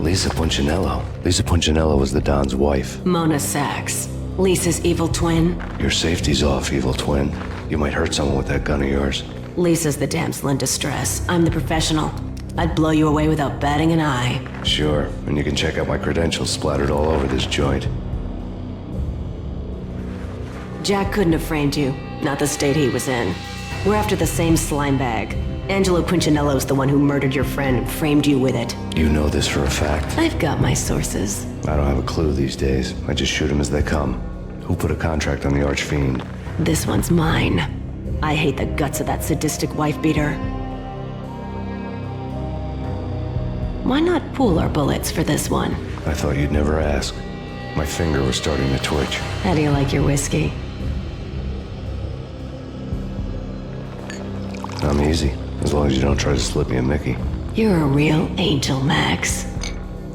Lisa Punchinello. Lisa Punchinello was the Don's wife. Mona Sachs. Lisa's evil twin. Your safety's off, evil twin. You might hurt someone with that gun of yours. Lisa's the damsel in distress. I'm the professional. I'd blow you away without batting an eye. Sure, and you can check out my credentials splattered all over this joint. Jack couldn't have framed you. Not the state he was in. We're after the same slime bag. Angelo Punchinello's the one who murdered your friend and framed you with it. You know this for a fact. I've got my sources. I don't have a clue these days. I just shoot them as they come. Who put a contract on the Archfiend? This one's mine. I hate the guts of that sadistic wife-beater. Why not pool our bullets for this one? I thought you'd never ask. My finger was starting to twitch. How do you like your whiskey? I'm easy, as long as you don't try to slip me a Mickey. You're a real angel, Max.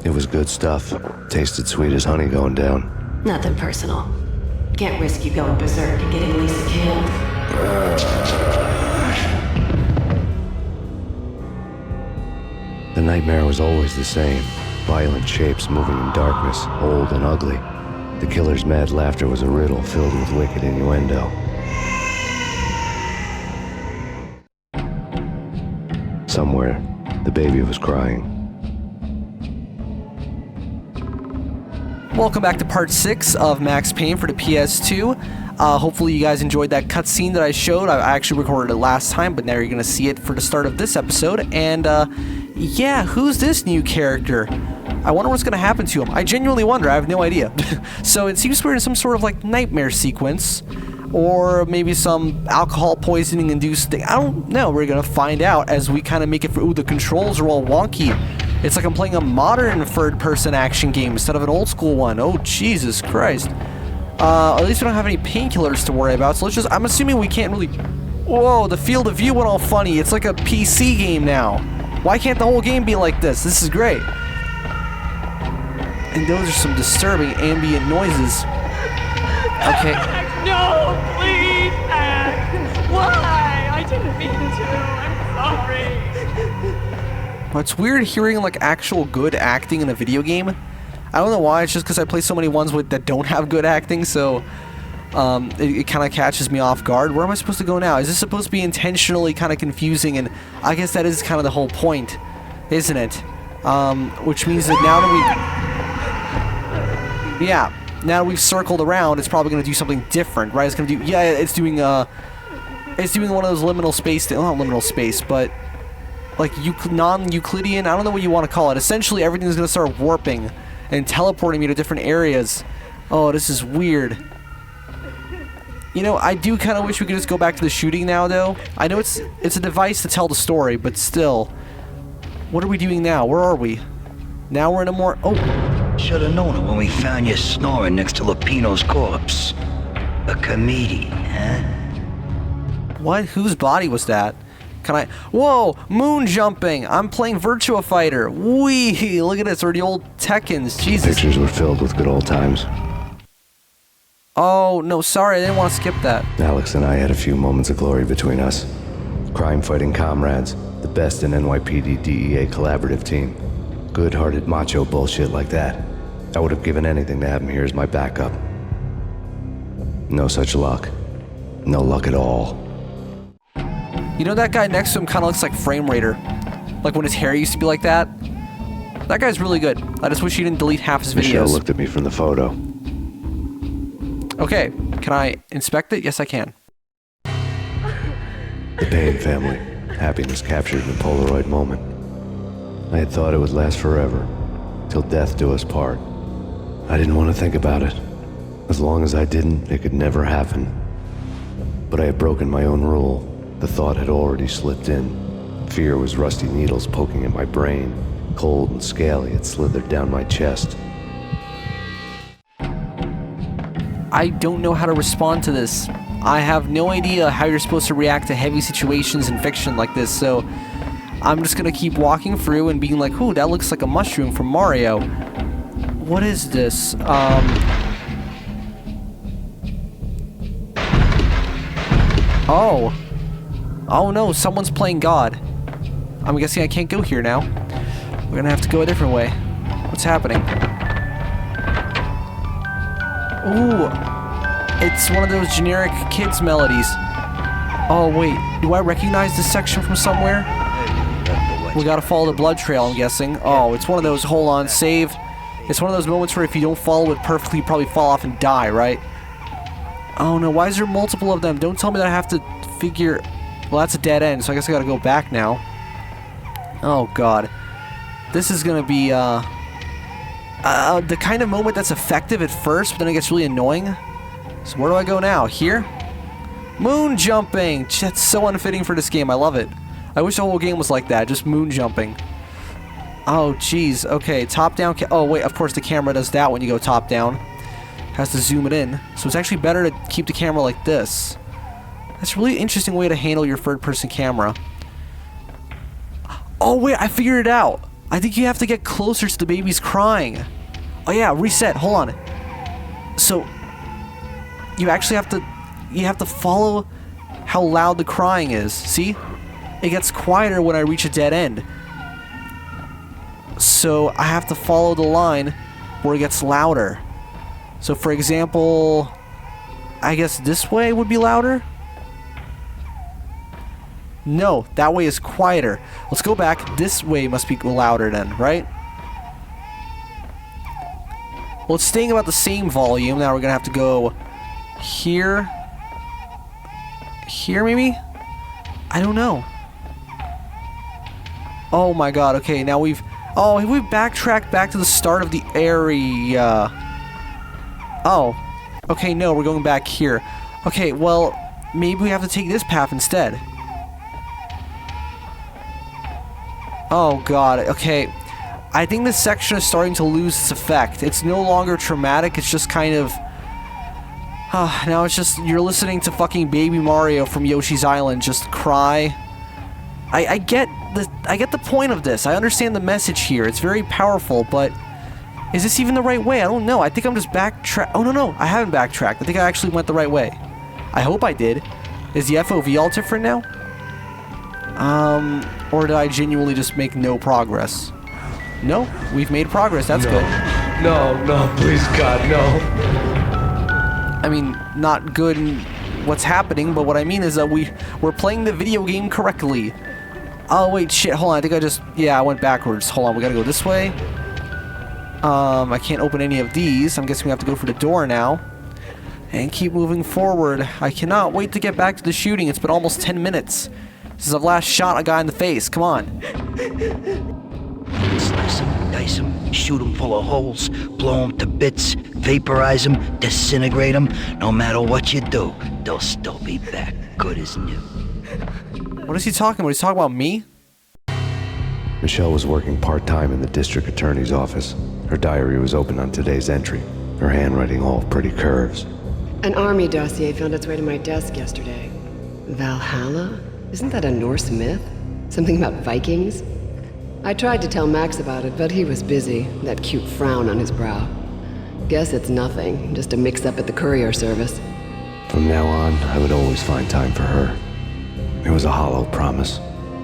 It was good stuff. Tasted sweet as honey going down. Nothing personal. Can't risk you going berserk and getting Lisa killed. The nightmare was always the same. Violent shapes moving in darkness, old and ugly. The killer's mad laughter was a riddle filled with wicked innuendo. Somewhere, the baby was crying. Welcome back to part 6 of Max Payne for the PS2. Hopefully you guys enjoyed that cutscene that I showed. I actually recorded it last time, but now you're going to see it for the start of this episode. And yeah, who's this new character? I wonder what's going to happen to him. I genuinely wonder. I have no idea. So it seems we're in some sort of like nightmare sequence. Or maybe some alcohol poisoning induced thing. I don't know. We're going to find out as we kind of make it for... Ooh, the controls are all wonky. It's like I'm playing a modern third-person action game instead of an old-school one. Oh, Jesus Christ. At least we don't have any painkillers to worry about. So let's just... I'm assuming we can't really... Whoa, the field of view went all funny. It's like a PC game now. Why can't the whole game be like this? This is great. And those are some disturbing ambient noises. Okay. No, please, Max. Why? I didn't mean to. I'm sorry. It's weird hearing like actual good acting in a video game. I don't know why. It's just because I play so many ones that don't have good acting, so it kind of catches me off guard. Where am I supposed to go now? Is this supposed to be intentionally kind of confusing? And I guess that is kind of the whole point, isn't it? Which means that now that now that we've circled around, it's probably going to do something different, right? It's going to do, yeah, it's doing one of those liminal space, not liminal space, but like non-Euclidean, I don't know what you want to call it. Essentially, everything's going to start warping and teleporting me to different areas. Oh, this is weird. You know, I do kind of wish we could just go back to the shooting now, though. I know it's a device to tell the story, but still. What are we doing now? Where are we? Now we're in a more... Oh. Should have known it when we found you snoring next to Lupino's corpse. A comedian, huh? What? Whose body was that? Can I... Whoa! Moon jumping! I'm playing Virtua Fighter! Wee! Look at this, or the old Tekkens. Jesus. Pictures were filled with good old times. Oh, no, sorry, I didn't want to skip that. Alex and I had a few moments of glory between us. Crime-fighting comrades, the best in NYPD DEA collaborative team. Good-hearted macho bullshit like that. I would have given anything to have him here as my backup. No such luck. No luck at all. You know, that guy next to him kind of looks like Frame Raider. Like when his hair used to be like that. That guy's really good. I just wish he didn't delete half his videos. Michelle looked at me from the photo. Okay, can I inspect it? Yes, I can. The Payne family. Happiness captured in a Polaroid moment. I had thought it would last forever, till death do us part. I didn't want to think about it. As long as I didn't, it could never happen. But I had broken my own rule. The thought had already slipped in. Fear was rusty needles poking at my brain. Cold and scaly, it slithered down my chest. I don't know how to respond to this. I have no idea how you're supposed to react to heavy situations in fiction like this, so I'm just gonna keep walking through and being like, ooh, that looks like a mushroom from Mario. What is this? Oh. Oh no, someone's playing God. I'm guessing I can't go here now. We're gonna have to go a different way. what's happening. Ooh, it's one of those generic kids melodies. Oh wait, do I recognize this section from somewhere? We gotta follow the blood trail, I'm guessing. Oh, it's one of those hold on, save. It's one of those moments where if you don't follow it perfectly, you probably fall off and die, right? Oh no, why is there multiple of them? Don't tell me that I have to figure... Well, that's a dead end, so I guess I gotta go back now. Oh god. This is gonna be, the kind of moment that's effective at first, but then it gets really annoying. So where do I go now? Here? Moon jumping! That's so unfitting for this game, I love it. I wish the whole game was like that, just moon jumping. Oh, jeez. Okay, top down. Oh, wait, of course the camera does that when you go top down. Has to zoom it in. So it's actually better to keep the camera like this. That's a really interesting way to handle your third-person camera. Oh, wait, I figured it out. I think you have to get closer to the baby's crying. Oh, yeah, reset. Hold on. So, you actually have to follow how loud the crying is. See? It gets quieter when I reach a dead end. So I have to follow the line where it gets louder. So for example, I guess this way would be louder? No, that way is quieter. Let's go back. This way must be louder then, right? Well, it's staying about the same volume. Now we're gonna have to go here. Here maybe? I don't know. Oh my god, okay, now we've... Oh, have we backtracked back to the start of the area? Oh. Okay, no, we're going back here. Okay, well, maybe we have to take this path instead. Oh god, okay. I think this section is starting to lose its effect. It's no longer traumatic, it's just kind of... now it's just, you're listening to fucking Baby Mario from Yoshi's Island just cry. I get the point of this. I understand the message here. It's very powerful, but is this even the right way? I don't know. I think I'm just Oh, no, I haven't backtracked. I think I actually went the right way. I hope I did. Is the FOV all different now? Or did I genuinely just make no progress? No, we've made progress. That's good. No, please, God, no. I mean, not good in what's happening, but what I mean is that we're playing the video game correctly. Oh, wait, shit, hold on, I went backwards. Hold on, we gotta go this way. I can't open any of these. I'm guessing we have to go for the door now. And keep moving forward. I cannot wait to get back to the shooting. It's been almost 10 minutes. Since I've last shot a guy in the face. Come on. Slice him, dice him, shoot him full of holes, blow him to bits, vaporize him, disintegrate him. No matter what you do, they'll still be back good as new. What is he talking about? He's talking about me? Michelle was working part-time in the district attorney's office. Her diary was open on today's entry. Her handwriting all pretty curves. An army dossier found its way to my desk yesterday. Valhalla? Isn't that a Norse myth? Something about Vikings? I tried to tell Max about it, but he was busy, that cute frown on his brow. Guess it's nothing, just a mix-up at the courier service. From now on, I would always find time for her. It was a hollow promise.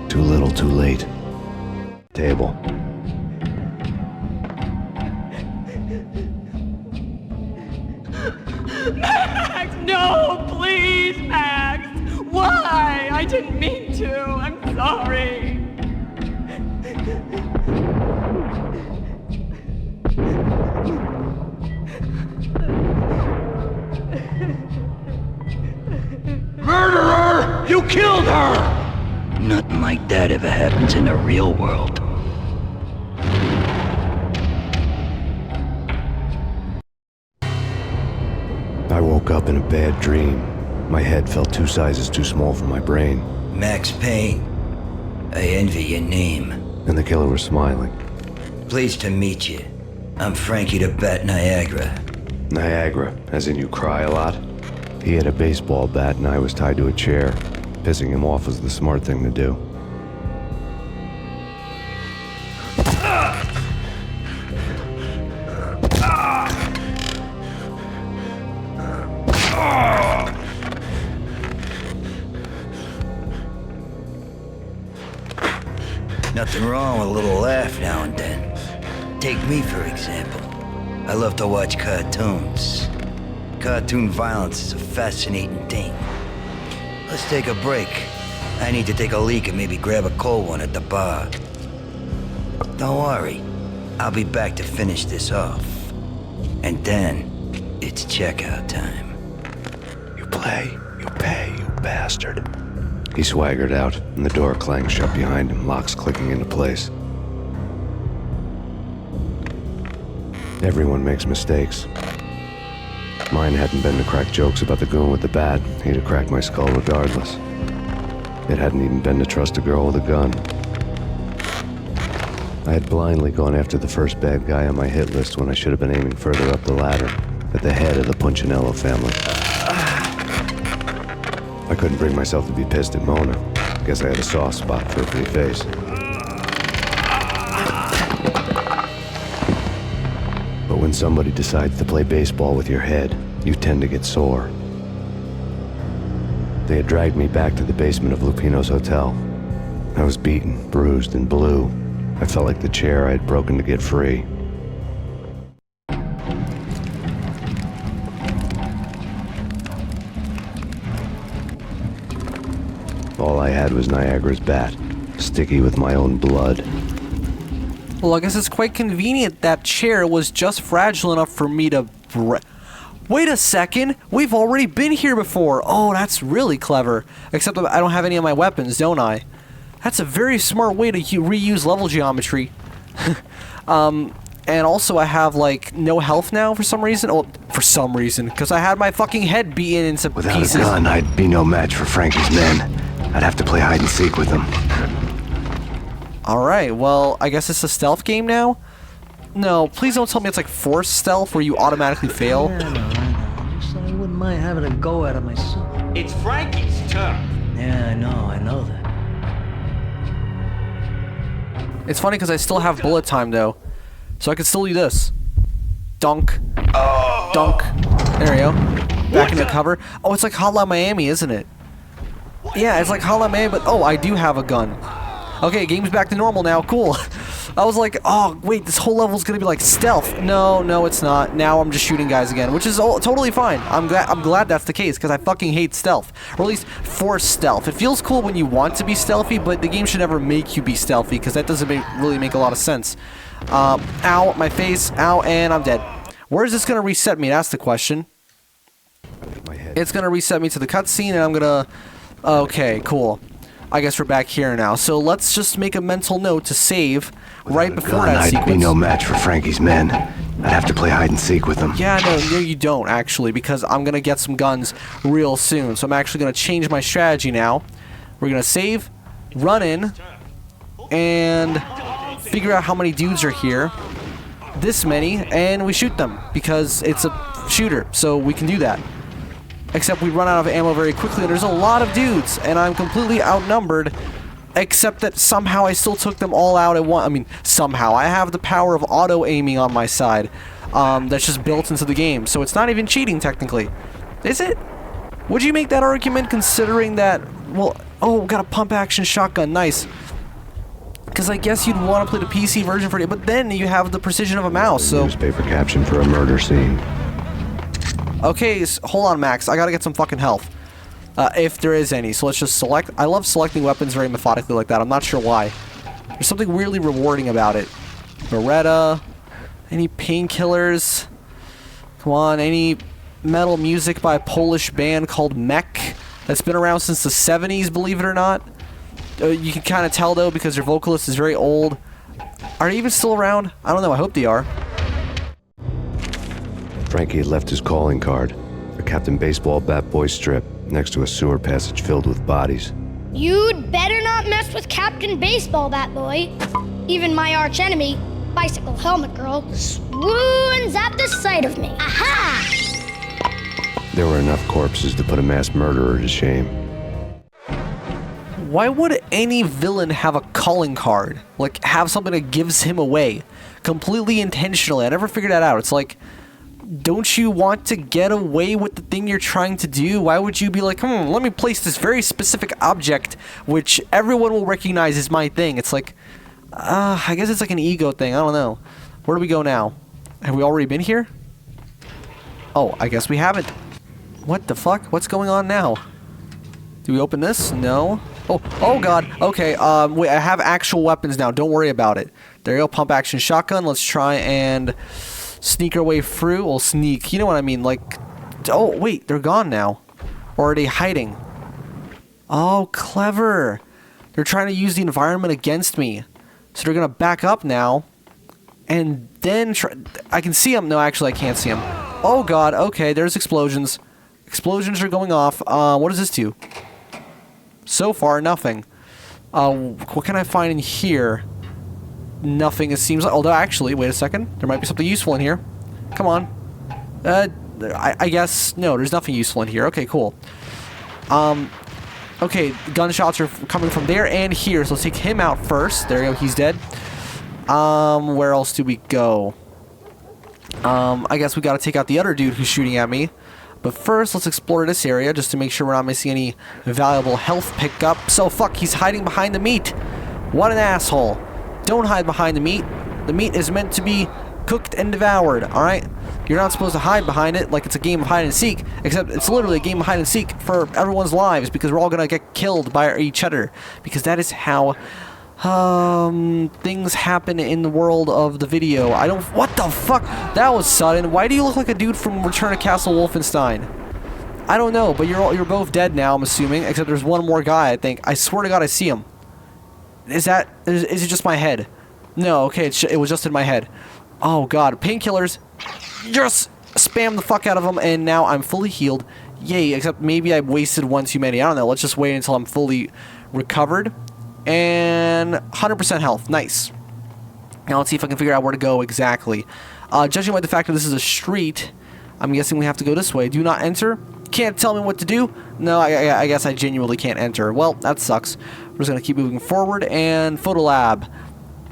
Too little, too late. Table. Max, no, please, Max. Why? I didn't mean to. I'm sorry. Murderer! You killed her! Nothing like that ever happens in the real world. I woke up in a bad dream. My head felt 2 sizes too small for my brain. Max Payne. I envy your name. And the killer was smiling. Pleased to meet you. I'm Frankie the Bat Niagara. Niagara, as in you cry a lot? He had a baseball bat and I was tied to a chair. Pissing him off was the smart thing to do. Nothing wrong with a little laugh now and then. Take me, for example. I love to watch cartoons. Cartoon violence is a fascinating thing. Let's take a break. I need to take a leak and maybe grab a cold one at the bar. Don't worry. I'll be back to finish this off. And then, it's checkout time. You play, you pay, you bastard. He swaggered out, and the door clanged shut behind him, locks clicking into place. Everyone makes mistakes. Mine hadn't been to crack jokes about the goon with the bat. He'd have cracked my skull regardless. It hadn't even been to trust a girl with a gun. I had blindly gone after the first bad guy on my hit list when I should have been aiming further up the ladder, at the head of the Punchinello family. I couldn't bring myself to be pissed at Mona. Guess I had a soft spot for her pretty face. But when somebody decides to play baseball with your head, you tend to get sore. They had dragged me back to the basement of Lupino's hotel. I was beaten, bruised, and blue. I felt like the chair I had broken to get free. All I had was Niagara's bat, sticky with my own blood. Well, I guess it's quite convenient that chair was just fragile enough for me to Wait a second! We've already been here before! Oh, that's really clever. Except that I don't have any of my weapons, don't I? That's a very smart way to reuse level geometry. And also I have, like, no health now for some reason. Oh, for some reason. Because I had my fucking head beaten into Without pieces. Without a gun, I'd be no match for Frankie's men. I'd have to play hide and seek with them. Alright, well, I guess it's a stealth game now? No, please don't tell me it's like forced stealth where you automatically fail. Yeah, I know. Just I wouldn't mind having a go at it myself. It's Frankie's turn. Yeah, I know that. It's funny because I still have bullet time though. So I can still do this. Dunk. Dunk. There we go. Back into cover. Oh, it's like Hotline Miami, isn't it? Yeah, it's like Hotline Miami, but oh, I do have a gun. Okay, game's back to normal now. Cool. I was like, oh, wait, this whole level's gonna be like stealth. No, it's not. Now I'm just shooting guys again, which is totally fine. I'm glad that's the case, because I fucking hate stealth. Or at least forced stealth. It feels cool when you want to be stealthy, but the game should never make you be stealthy, because that doesn't really make a lot of sense. Ow, my face, ow, and I'm dead. Where is this gonna reset me? That's the question. It's gonna reset me to the cutscene, and I'm gonna... Okay, cool. I guess we're back here now. So let's just make a mental note to save right before that sequence. I'd be no match for Frankie's men. I'd have to play hide and seek with them. Yeah, no, you don't, actually, because I'm going to get some guns real soon. So I'm actually going to change my strategy now. We're going to save, run in, and figure out how many dudes are here. This many, and we shoot them, because it's a shooter, so we can do that. Except we run out of ammo very quickly, and there's a lot of dudes, and I'm completely outnumbered, except that somehow I still took them all out at once. I mean, somehow. I have the power of auto-aiming on my side. That's just built into the game, so it's not even cheating, technically. Is it? Would you make that argument, considering that... Well, oh, got a pump-action shotgun, nice. Because I guess you'd want to play the PC version for it, but then you have the precision of a mouse, so... Newspaper caption for a murder scene. Okay, hold on, Max. I gotta get some fucking health. If there is any. So let's just select. I love selecting weapons very methodically like that. I'm not sure why. There's something weirdly rewarding about it. Beretta. Any painkillers? Come on, any metal music by a Polish band called Mech that's been around since the 70s, believe it or not. You can kind of tell, though, because their vocalist is very old. Are they even still around? I don't know. I hope they are. Frankie had left his calling card, a Captain Baseball bat boy strip, next to a sewer passage filled with bodies. You'd better not mess with Captain Baseball Bat Boy. Even my archenemy, Bicycle Helmet Girl, swoons at the sight of me. Aha! There were enough corpses to put a mass murderer to shame. Why would any villain have a calling card? Like, have something that gives him away? Completely intentionally. I never figured that out. It's like... Don't you want to get away with the thing you're trying to do? Why would you be like, let me place this very specific object, which everyone will recognize as my thing? It's like, I guess it's like an ego thing. I don't know. Where do we go now? Have we already been here? Oh, I guess we haven't. What the fuck? What's going on now? Do we open this? No. Oh god. Okay, wait, I have actual weapons now. Don't worry about it. There you go, pump action shotgun. Let's try and sneak our way through. Well, sneak. You know what I mean? Like, oh, wait, they're gone now. Or are they hiding? Oh, clever. They're trying to use the environment against me. So they're gonna back up now. And then I can see them. No, actually, I can't see them. Oh god, okay, there's explosions. Explosions are going off. What does this do? So far, nothing. What can I find in here? Nothing, it seems like. Although, actually, wait a second. There might be something useful in here. Come on. I guess, no, there's nothing useful in here. Okay, cool. Okay, gunshots are coming from there and here. So let's take him out first. There you go, he's dead. Where else do we go? I guess we gotta take out the other dude who's shooting at me. But first, let's explore this area just to make sure we're not missing any valuable health pickup. So, fuck, he's hiding behind the meat. What an asshole. Don't hide behind the meat. The meat is meant to be cooked and devoured, alright? You're not supposed to hide behind it like it's a game of hide and seek, except it's literally a game of hide and seek for everyone's lives, because we're all gonna get killed by each other. Because that is how things happen in the world of the video. What the fuck? That was sudden. Why do you look like a dude from Return to Castle Wolfenstein? I don't know, but you're both dead now, I'm assuming, except there's one more guy, I think. I swear to God I see him. Is it just my head? No, okay, it was just in my head. Oh god, painkillers. Just spam the fuck out of them, and now I'm fully healed. Yay, except maybe I wasted one too many. I don't know, let's just wait until I'm fully recovered. And 100% health. Nice. Now let's see if I can figure out where to go exactly. Judging by the fact that this is a street, I'm guessing we have to go this way. Do not enter. Can't tell me what to do. No, I guess I genuinely can't enter. Well, that sucks. We're just going to keep moving forward. And photo lab.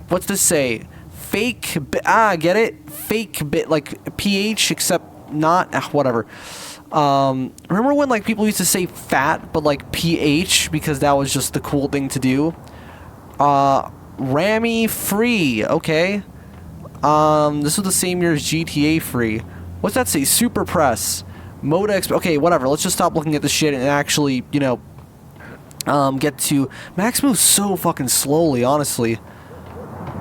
What's this say? Fake. Get it? Fake bit. Like PH, except not. Whatever. Remember when like people used to say fat but like PH because that was just the cool thing to do? Rammy free, okay. This was the same year as GTA free. What's that say? Super press. Mode X. Okay, whatever. Let's just stop looking at this shit and actually, you know, get to. Max moves so fucking slowly, honestly.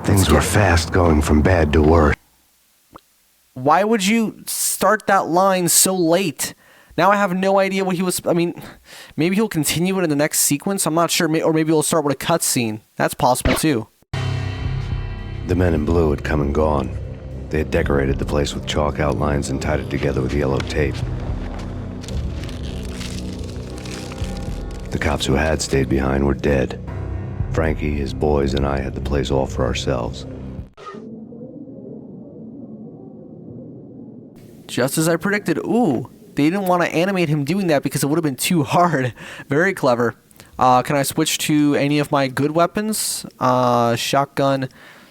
Things were fast going from bad to worse. Why would you start that line so late? Now I have no idea what he was... I mean, maybe he'll continue it in the next sequence. I'm not sure. Or maybe he'll start with a cutscene. That's possible, too. The men in blue had come and gone. They had decorated the place with chalk outlines and tied it together with yellow tape. The cops who had stayed behind were dead. Frankie, his boys, and I had the place all for ourselves. Just as I predicted. Ooh, they didn't want to animate him doing that because it would have been too hard. Very clever. Can I switch to any of my good weapons? Shotgun.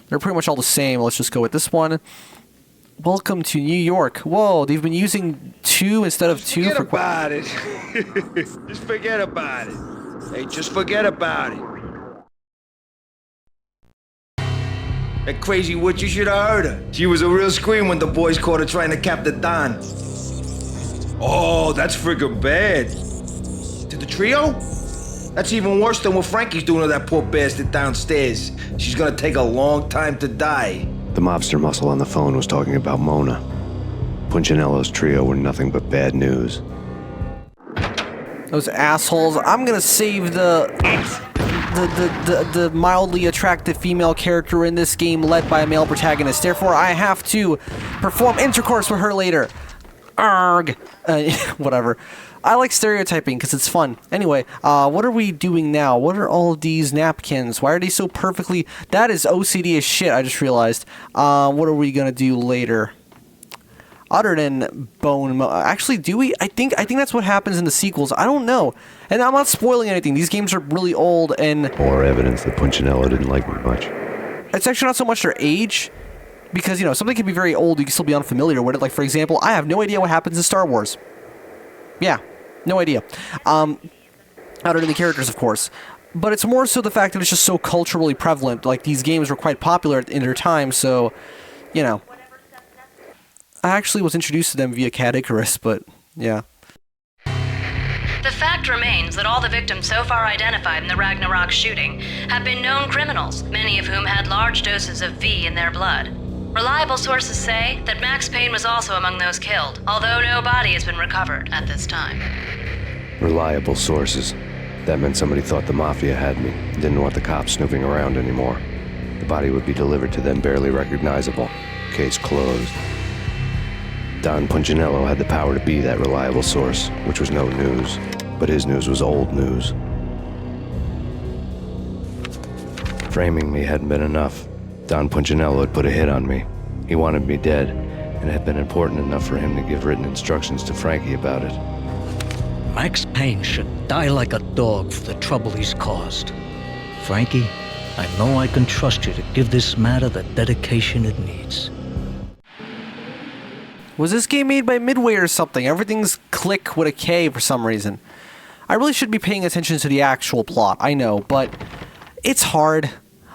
They're pretty much all the same. Let's just go with this one. Welcome to New York. Whoa, they've been using 2 instead of 2 Forget for about it. Just forget about it. Hey, just forget about it. That crazy witch, you should have heard her. She was a real scream when the boys caught her trying to cap the Don. Oh, that's friggin' bad. To the trio? That's even worse than what Frankie's doing to that poor bastard downstairs. She's gonna take a long time to die. The mobster muscle on the phone was talking about Mona. Punchinello's trio were nothing but bad news. those assholes. I'm gonna save the mildly attractive female character in this game led by a male protagonist. Therefore, I have to perform intercourse with her later. Arg. Whatever. I like stereotyping because it's fun. Anyway, what are we doing now? What are all of these napkins? Why are they so perfectly... That is OCD as shit, I just realized. What are we gonna do later? Other than bone... Actually, do we? I think that's what happens in the sequels. I don't know. And I'm not spoiling anything. These games are really old and... More evidence that Punchinello didn't like me much. It's actually not so much their age. Because, you know, something can be very old, you can still be unfamiliar with it. Like, for example, I have no idea what happens in Star Wars. Yeah, no idea. Other than the characters, of course. But it's more so the fact that it's just so culturally prevalent. Like, these games were quite popular in their time, so... you know. I actually was introduced to them via Cat Icarus, but yeah. The fact remains that all the victims so far identified in the Ragnarok shooting have been known criminals, many of whom had large doses of V in their blood. Reliable sources say that Max Payne was also among those killed, although no body has been recovered at this time. Reliable sources. That meant somebody thought the Mafia had me, didn't want the cops snooping around anymore. The body would be delivered to them barely recognizable. Case closed. Don Punchinello had the power to be that reliable source, which was no news. But his news was old news. Framing me hadn't been enough. Don Punchinello had put a hit on me. He wanted me dead, and it had been important enough for him to give written instructions to Frankie about it. Max Payne should die like a dog for the trouble he's caused. Frankie, I know I can trust you to give this matter the dedication it needs. Was this game made by Midway or something? Everything's Click with a K for some reason. I really should be paying attention to the actual plot, I know, but it's hard.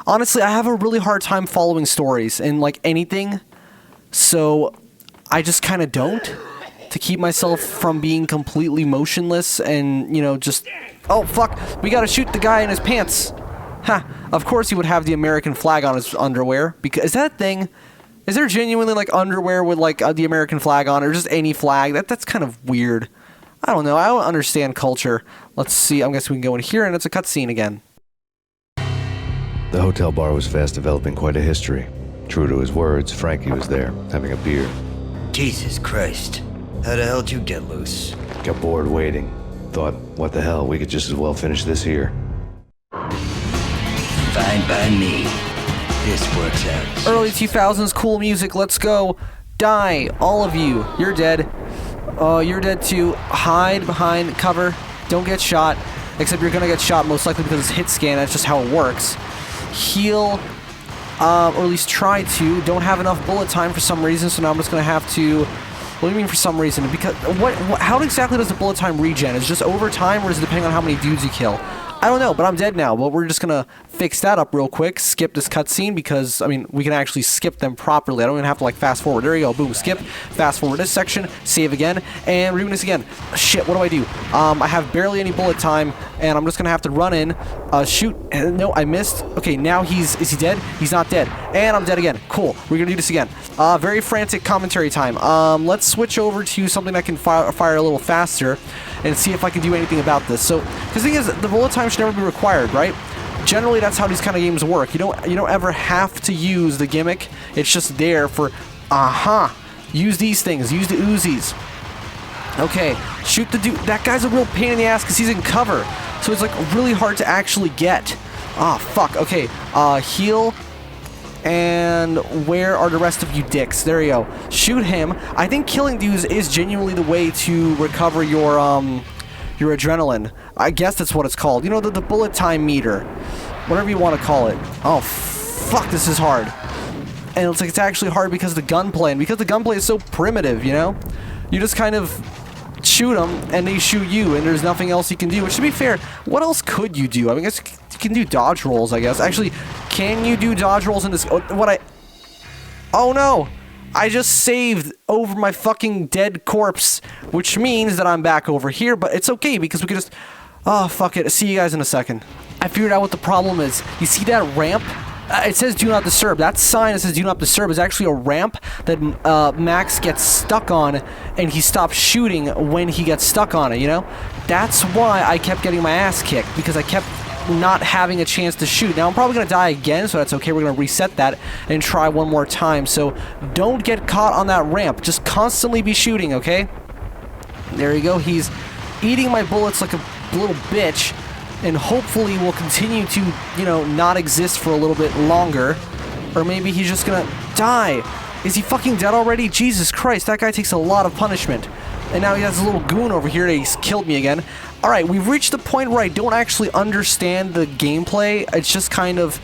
Honestly, I have a really hard time following stories in, like, anything, so I just kind of don't, to keep myself from being completely motionless and, you know, just... Oh, fuck, we gotta shoot the guy in his pants. Ha, of course he would have the American flag on his underwear, because... Is that a thing? Is there genuinely, like, underwear with, like, the American flag on it, or just any flag? That's kind of weird. I don't know. I don't understand culture. Let's see. I guess we can go in here, and it's a cutscene again. The hotel bar was fast developing quite a history. True to his words, Frankie was there, having a beer. Jesus Christ. How the hell did you get loose? Got bored waiting. Thought, what the hell, we could just as well finish this here. Fine by me. This works out. Early 2000s cool music. Let's go. Die. All of you. You're dead. You're dead too. Hide behind cover. Don't get shot. Except you're gonna get shot most likely because it's hit scan. That's just how it works. Heal. Or at least try to. Don't have enough bullet time for some reason, so now I'm just gonna have to... What do you mean for some reason? Because how exactly does the bullet time regen? Is it just over time, or is it depending on how many dudes you kill? I don't know, but I'm dead now. But we're just gonna fix that up real quick. Skip this cutscene because, I mean, we can actually skip them properly. I don't even have to, like, fast forward. There you go. Boom. Skip. Fast forward this section. Save again. And redoing this again. Shit, what do? I have barely any bullet time, and I'm just gonna have to run in, shoot. No, I missed. Okay, now is he dead? He's not dead. And I'm dead again. Cool. We're gonna do this again. Very frantic commentary time. Let's switch over to something that can fire a little faster and see if I can do anything about this. So, the thing is, the bullet time should never be required, right? Generally, that's how these kind of games work. You don't ever have to use the gimmick. It's just there for, use these things. Use the Uzis. Okay, shoot the dude. That guy's a real pain in the ass because he's in cover. So it's, like, really hard to actually get. Ah, fuck. Okay, heal. And where are the rest of you dicks? There you go. Shoot him. I think killing dudes is genuinely the way to recover your adrenaline. I guess that's what it's called. You know, the bullet time meter. Whatever you want to call it. Oh, fuck, this is hard. And it's like it's actually hard because of the gunplay. And because the gunplay is so primitive, you know? You just kind of shoot them, and they shoot you, and there's nothing else you can do. Which, to be fair, what else could you do? I mean, I guess you can do dodge rolls, I guess. Actually, can you do dodge rolls in this? Oh, no! I just saved over my fucking dead corpse, which means that I'm back over here, but it's okay, because we can just... Oh, fuck it. See you guys in a second. I figured out what the problem is. You see that ramp? It says do not disturb. That sign that says do not disturb is actually a ramp that Max gets stuck on, and he stops shooting when he gets stuck on it, you know? That's why I kept getting my ass kicked, because I kept not having a chance to shoot. Now, I'm probably going to die again, so that's okay. We're going to reset that and try one more time. So don't get caught on that ramp. Just constantly be shooting, okay? There you go. He's eating my bullets like a little bitch, and hopefully will continue to, you know, not exist for a little bit longer. Or maybe he's just gonna die. Is he fucking dead already? Jesus Christ, that guy takes a lot of punishment. And now he has a little goon over here that he's killed me again. Alright, we've reached the point where I don't actually understand the gameplay. It's just kind of,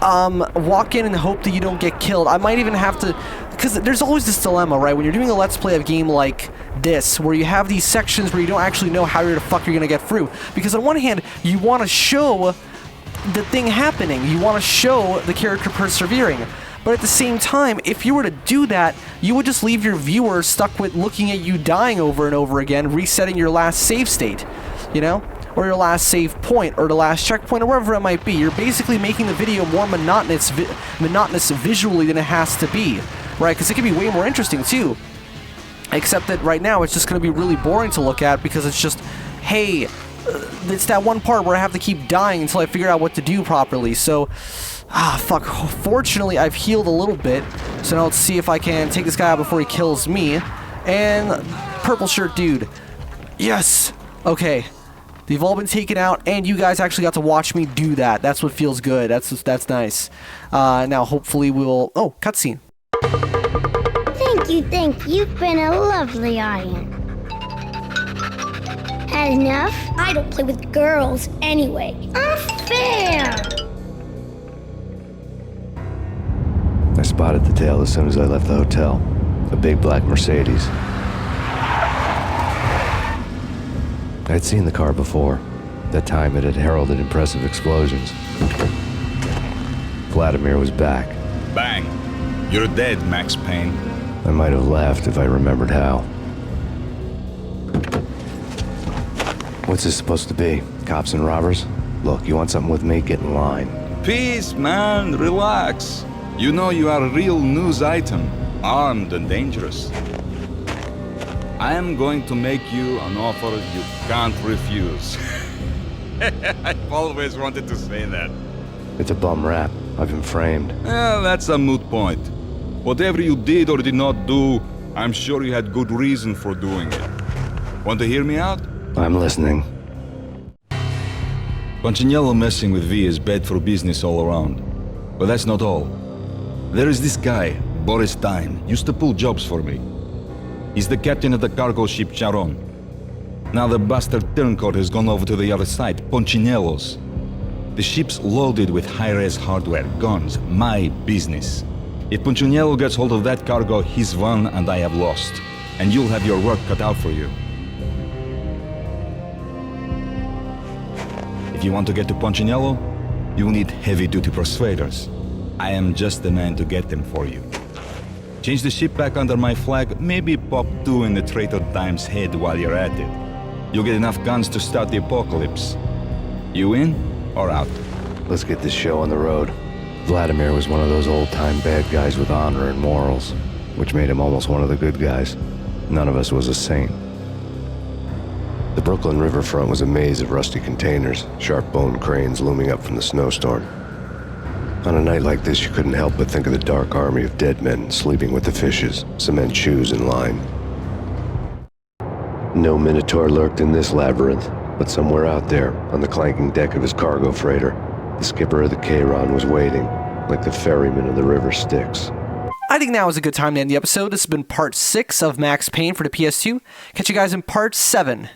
walk in and hope that you don't get killed. I might even have to... Because there's always this dilemma, right? When you're doing a Let's Play of a game like this, where you have these sections where you don't actually know how the fuck you're going to get through. Because on one hand, you want to show the thing happening. You want to show the character persevering. But at the same time, if you were to do that, you would just leave your viewers stuck with looking at you dying over and over again, resetting your last save state, you know? Or your last save point, or the last checkpoint, or wherever it might be. You're basically making the video more monotonous visually than it has to be, right? Because it can be way more interesting, too. Except that right now, it's just going to be really boring to look at, because it's just, hey, it's that one part where I have to keep dying until I figure out what to do properly. So, fuck. Fortunately, I've healed a little bit, so now let's see if I can take this guy out before he kills me. And purple shirt dude. Yes! Okay. They've all been taken out, and you guys actually got to watch me do that. That's what feels good. That's nice. Now, hopefully we'll... Oh, cutscene. Thank you. You've been a lovely audience. Had enough? I don't play with girls anyway. Unfair! I spotted the tail as soon as I left the hotel. A big black Mercedes. I'd seen the car before. That time it had heralded impressive explosions. Vladimir was back. Bang! You're dead, Max Payne. I might have laughed if I remembered how. What's this supposed to be? Cops and robbers? Look, you want something with me? Get in line. Peace, man. Relax. You know you are a real news item. Armed and dangerous. I am going to make you an offer you can't refuse. I've always wanted to say that. It's a bum rap. I've been framed. Well, that's a moot point. Whatever you did or did not do, I'm sure you had good reason for doing it. Want to hear me out? I'm listening. Punchinello messing with V is bad for business all around. But that's not all. There is this guy, Boris Stein, used to pull jobs for me. He's the captain of the cargo ship Charon. Now the bastard turncoat has gone over to the other side, Punchinello's. The ship's loaded with high-res hardware, guns, my business. If Punchinello gets hold of that cargo, he's won and I have lost. And you'll have your work cut out for you. If you want to get to Punchinello, you'll need heavy-duty persuaders. I am just the man to get them for you. Change the ship back under my flag, maybe pop 2 in the Traitor Dime's head while you're at it. You'll get enough guns to start the apocalypse. You in or out? Let's get this show on the road. Vladimir was one of those old-time bad guys with honor and morals, which made him almost one of the good guys. None of us was a saint. The Brooklyn riverfront was a maze of rusty containers, sharp-boned cranes looming up from the snowstorm. On a night like this, you couldn't help but think of the dark army of dead men sleeping with the fishes, cement shoes in line. No Minotaur lurked in this labyrinth, but somewhere out there, on the clanking deck of his cargo freighter, the skipper of the Chiron was waiting, like the ferryman of the river Styx. I think now is a good time to end the episode. This has been part 6 of Max Payne for the PS2. Catch you guys in part 7